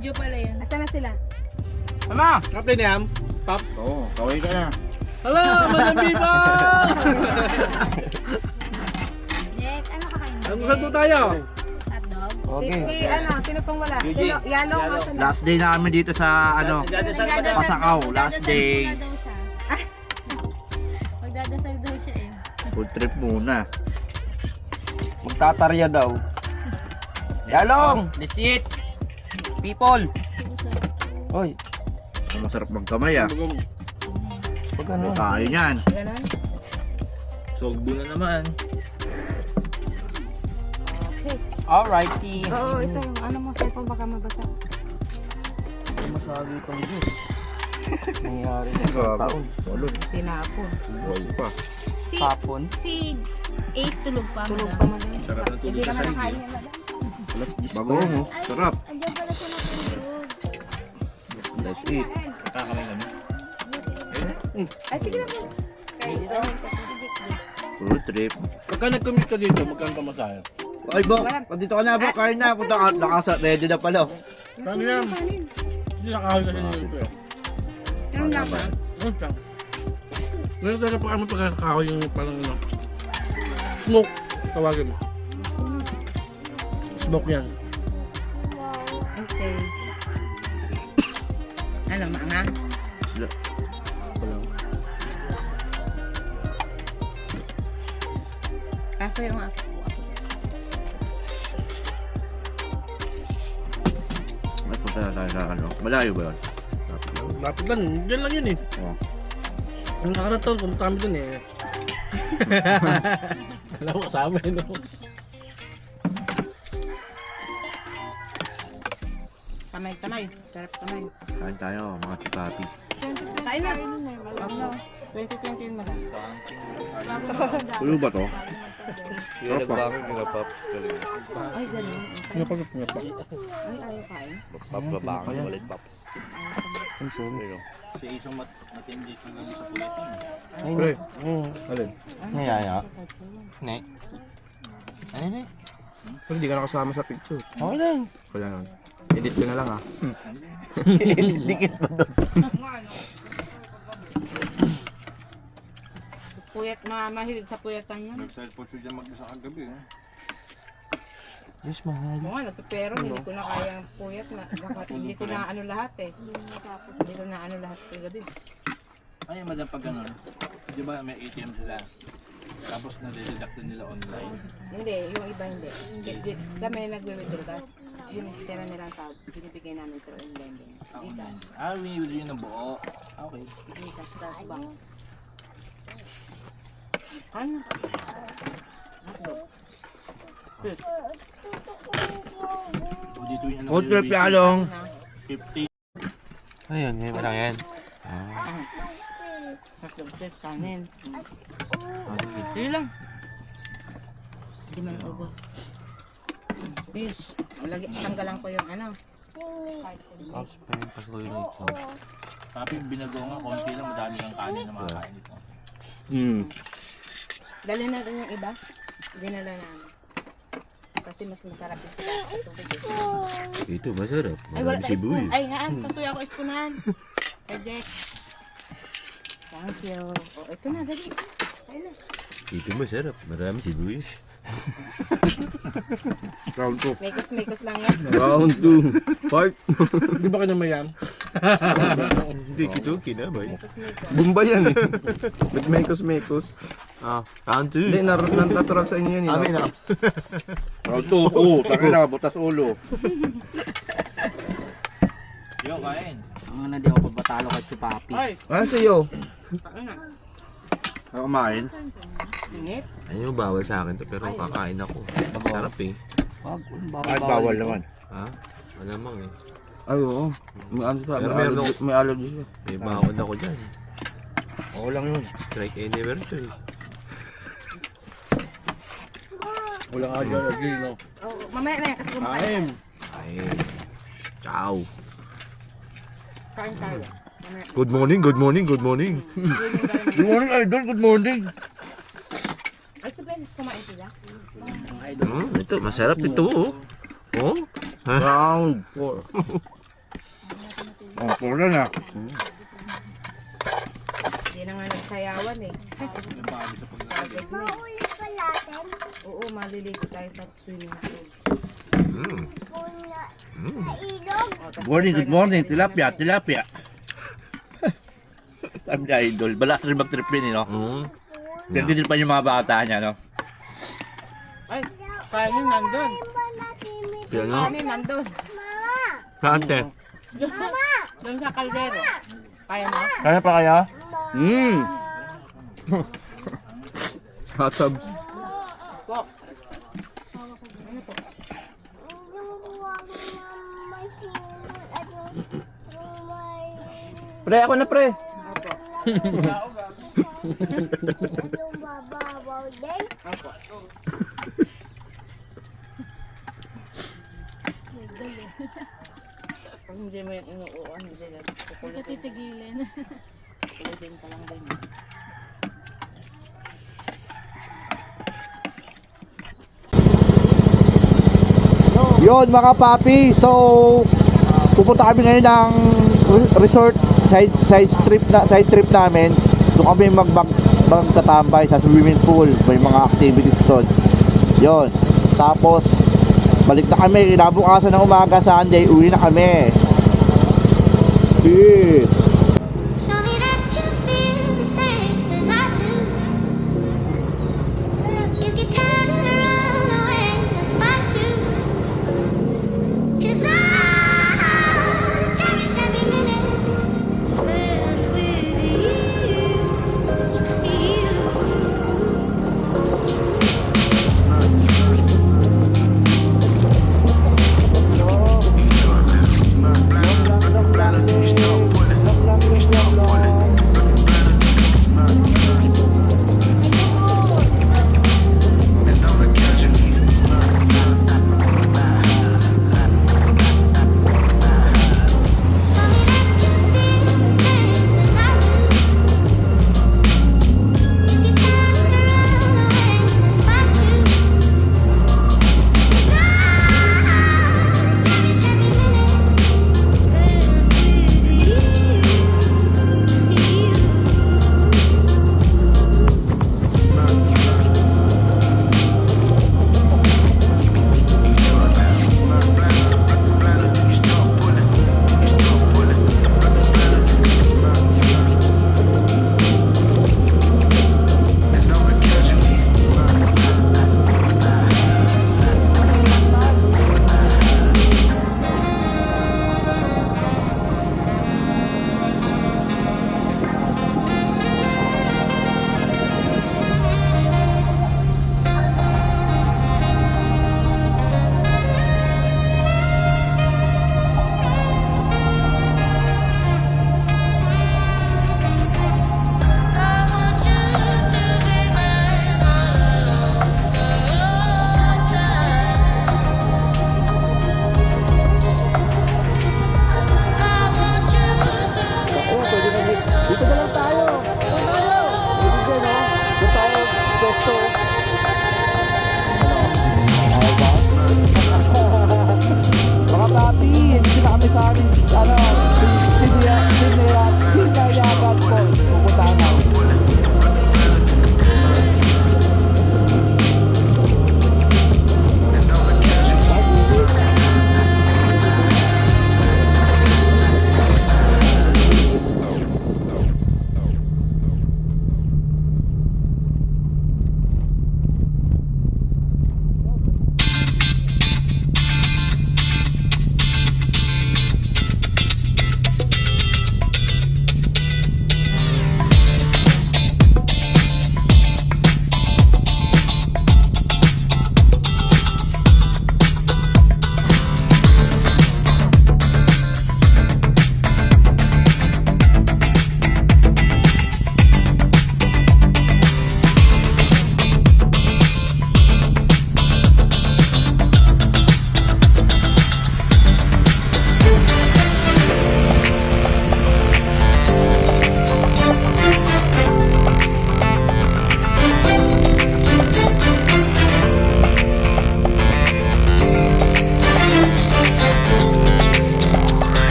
Video pala yun. Asa na sila? Ama! Kapten Yam! Pop! Oo, kaway ka na. Jack, ano kakain mo? Saan po tayo? Hotdog. Okay. Sino pong wala? Sino? Yalo, asan na? Last day namin dito sa Pasakaw. Last day. Magdadasal daw siya eh. Food trip muna. Magtatarya daw. Yalong! Lisit! People! Oy, Masarap magkamay ah. pag ano? Tayo niyan. Ganon? Sogbo na naman. Okay. Alrighty. Oo, ito yung ano mo, cellphone baka mabasa. Masagi pang juice. Nangyari na sa Grabe. taon. Tinapon. Buhay pa. Si, Hapon. si Ace tulog pa. Tulog pa madam. Sarap ng tulog Hindi sa naman sarili. nakain yan madam. Alas 10 Bago mo. Sarap. Andiyan pala siya natulog. Let's eat. Kakamay kami. Ay, sige lang boss. Kay, Food trip. Pagka nag-commute ka dito, magkano ka masaya? Ay, Bo. Dito ka na, Bo. Kain na. Punta ka. Nakasa. Ready na pala. Kano yan? Hindi nakahal kasi nito eh. Meron lang ba? Ano siya? Meron talaga pa kami pagkakahoy yung parang ano. Smoke. Tawagin mo. Smoke yan. Okay. Ano, maanga? Kaso yung ako. May punta na tayo sa ano. Malayo ba yun? Lapit lang. Diyan lang yun eh. Oo. Ang nakarang taon, punta kami dun eh. Alam mo kasama eh, no? Kamay. Sarap kamay. Kain tayo, mga chipapi. Kain na. Ano? 2020 yun madam. Tuyo ba to? Yan nagbakit mga pop. Ay, ganun. Nga pa. Ay, ayaw kain. Pap, babakang ulit pap. Ang sorry. Si isang matindi sa gabi sa pulitan. Pre. Alin? Nayaya. Ne. Ano ne? Pero hindi ka nakasama sa picture. Okay lang. Wala lang. Edit ko na lang ah. Dikit pa doon. Puyat, mahilig sa puyatan yan. Cellphone siya dyan mag-isa kagabi. Yes, mahal. Oo nga, nagpipero, hindi ko na kaya puyat na. Hindi ko na ano lahat eh. Hindi ko na ano lahat kagabi. Ay, madam pag ganun. Di ba may ATM sila? Tapos na-deduct nila online. Hindi, yung iba hindi. Kami nagwe-withdraw, tapos yung tira nilang tao, binibigay namin through in lending. Gcash. Winibili yun ng buo. Okay. Gcash, tapos bank. Ano? O dito yung ano. Food trip, Yalong. 50. Ayun, ngayon pa lang yan. Tatlong kanin. Sige lang. Hindi man ubos. Fish. Tanggalan ko yung ano. Tapos pa yung pasuloy ito. Papi, binago nga. Konti lang. Madami ng kanin na makakain dito. Dali na rin yung iba. Dinala namin. Kasi mas masarap yung sila sa tubig. Ito, masarap. Ay, wala tayo spoon. Ay, haan. Pasuya ko spoonan. Ay, Jack. Thank you. O, ito na, dali. Ayun na. Ito masarap. Marami sibuyas. Round 2. Mekos lang yan. Round 2. Part. Di ba ka naman yan? Hindi, kito, kinabay. Bumba yan eh. Ba't mekos? Ah, round 2. Hindi, natural sa inyo yan. Amin na. Round 2. Oo, taka na. Butas ulo. Yo, kain. Ang na di ako pagbatalo kay Chupapi. Ay, Ah, sa'yo. paano na? Ako kumain. Ingit. Ayun, bawal sa akin to, pero kakain ako. Sarap eh. Ay, bawal naman. Ha? Malamang eh. Ay, oo. May ano sa, Pero may meron allergy, may allergy siya. May bakod ako dyan. Oo lang yun. Strike anywhere to eh. Walang allergy, no? Oh, mamaya na yan kasi kumakain. Kain. Ay. Ciao. Kain tayo. Mamaya. Good morning, good morning, good morning. Good morning, idol. Good morning. Ay, ito ba yun? Kumain sila? Ito, masarap ito oh. Oh? Round 4. Oh, pula na. Hindi na nga nagsayawan eh. Pagod na. Oo, maliligo tayo sa swimming pool. Good morning, tilapia. Sabi niya, idol. Balas rin mag-trip yun, no? Hindi pa yung mga bata niya, no? Ay, kanin nandun. Kanin nandun. Saan, te? Doon sa kaldero. Kaya mo? Kaya pa kaya? Hot tubs. Po. Pre, ako na pre. Pag hindi mo yung inuuan, hindi lang. Hindi titigilin. Kulitin ka lang din. Yun mga papi, so pupunta kami ngayon ng resort side trip namin. Doon kami magtatambay sa swimming pool, may mga activities doon. Yun. Tapos balik na kami, kinabukasan ng umaga Sunday, uwi na kami. Peace. Show me that you feel the same as I do. You can turn it around the way that's fine too. 'Cause I cherish every minute spent with you.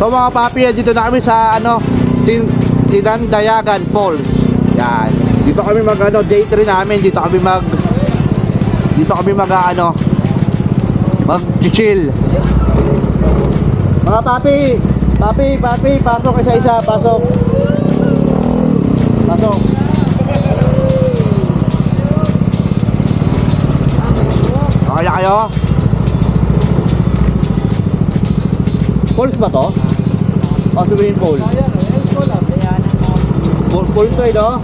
So mga papi, dito na kami sa Tindayagan Falls. Yan. Dito kami mag day 3 namin. Dito kami mag chill. Mga papi, pasok isa-isa, pasok. Okay na kayo? Falls ba to? O, swimming pool? Pool to no?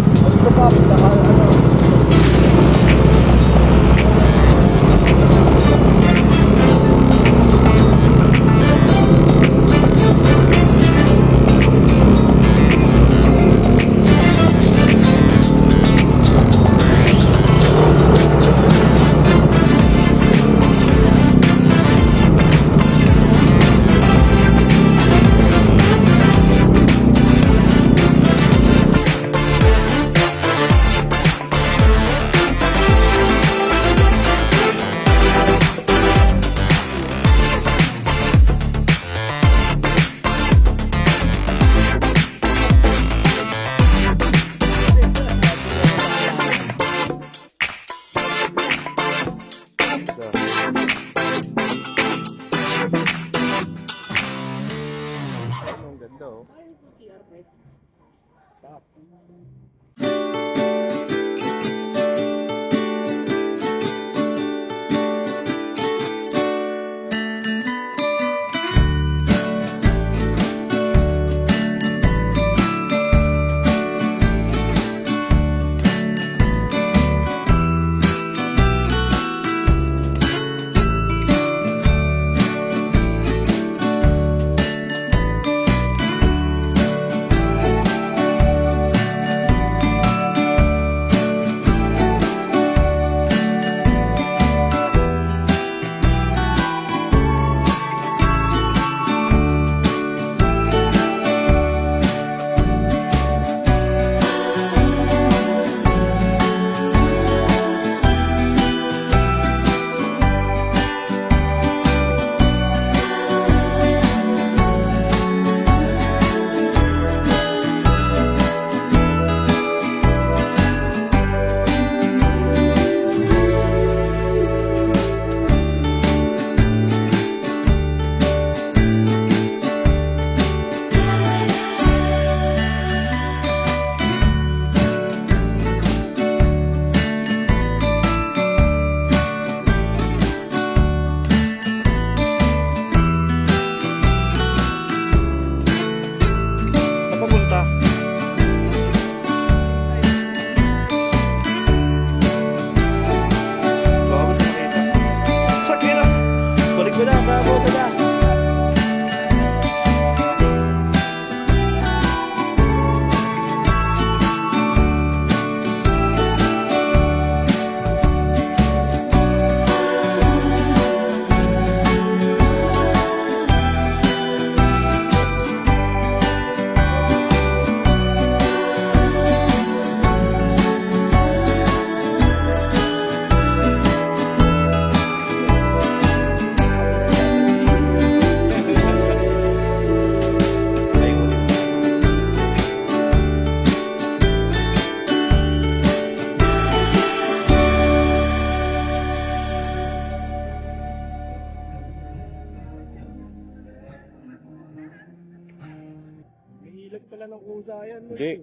Hindi.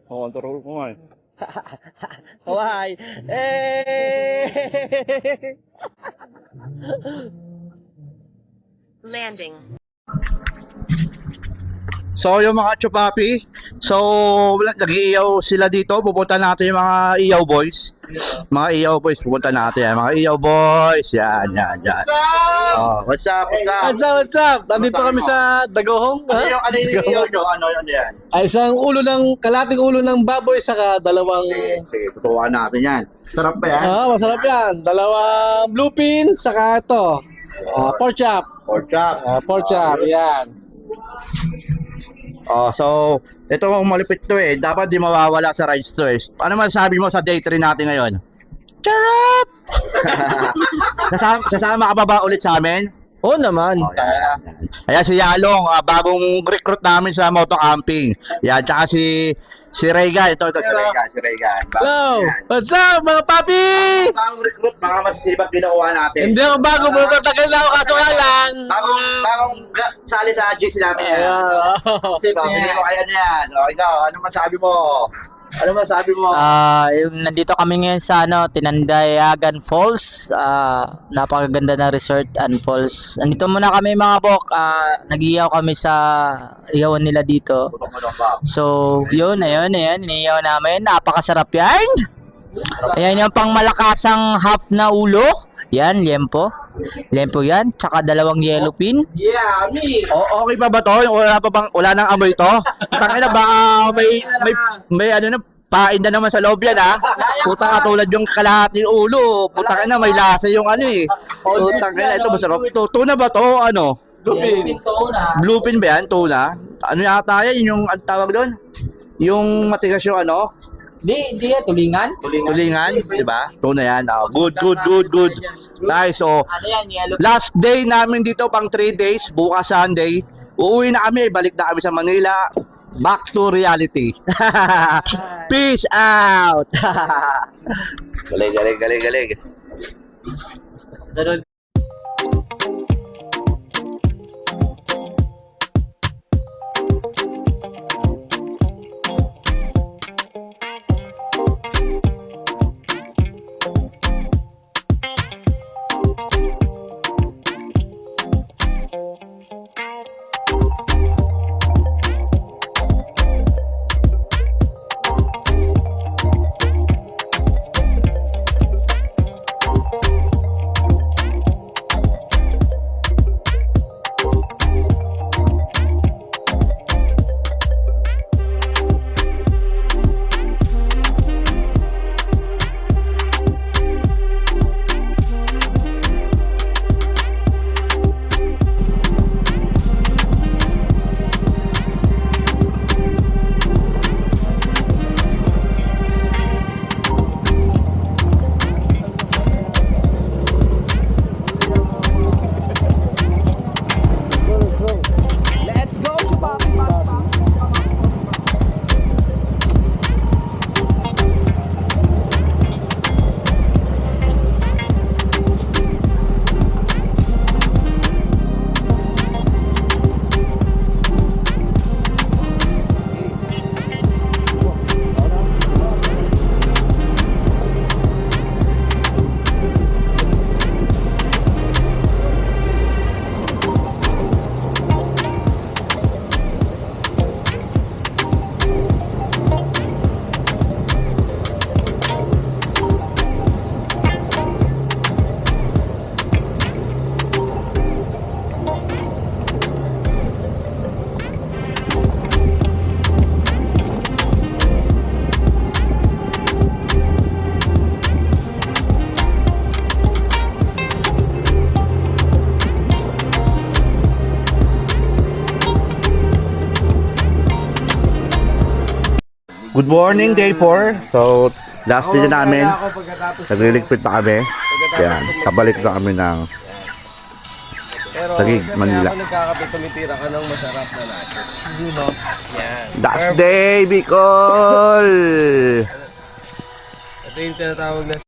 Control ko nga eh. Why? Landing. So yung mga chupapi, so nag-iiyaw sila dito, pupunta natin yung mga iyaw boys. Mga iyaw boys, pupunta natin yan. Mga iyaw boys, yan. Oh, what's up? What's up? Nandito kami sa Dagohong. Ano yung iyaw nyo? Ano yan? Ay, kalating ulo ng baboy saka dalawang... Sige, tutuwa natin yan. Sarap ba yan? Masarap yan. Dalawang blue pin saka ito. Pork chop. Pork chop. Pork chop, yan. Oh, so ito ang malupit to eh. Dapat di mawawala sa rides to eh. Ano masasabi mo sa day 3 natin ngayon? Charap! Sasama ka ba ulit sa amin? Oo naman. Ayan si Yalong, bagong recruit namin sa moto camping. Yan, tsaka si Rega, ito si Rega. Hello! What's up mga papi? Bagong recruit, mga masisibag ginawa natin. Hindi ako bago, matagal na ako kaso nga lang. Bagong sali sa GC namin yan. Pili mo kaya niyan. O, ikaw, ano masabi mo? Ano masabi mo? Nandito kami ngayon sa Tinandayagan Falls. Napakaganda ng resort and falls. Nandito muna kami mga bok. Nag-iyaw kami sa iyawan nila dito. So, yun, iniyaw namin. Napakasarap yan. Ayan yung pang malakasang half na ulo. Yan, liempo. Liempo yan. Tsaka 2 yellow pin. Okay pa ba to? Wala nang amoy to? Tangina baka may ano na pain na naman sa loob yan ha. Puta katulad yung kalahating ulo. Puta ka na may lasa yung ano eh. Puta ka na ito masarap. Tuna ba to? Ano? Bluefin ba yan? Tuna? Ano yata yan? Yung ang tawag doon? Yung matigas yung ano? Di tulingan. Tulingan, di ba? Tuna yan. Good. Nice. So, Ano yan, yellow last day namin dito pang 3 days, bukas Sunday. Uuwi na kami, balik na kami sa Manila. Back to reality. Peace out. Galing. Sunod. Good morning, day 4. So, last day na namin. Nagliligpit pa kami. Yan, kabalik na kami ng Taguig, Manila. Tumitira ka ng masarap na nachos. Last day, Bicol! Ito yung tinatawag na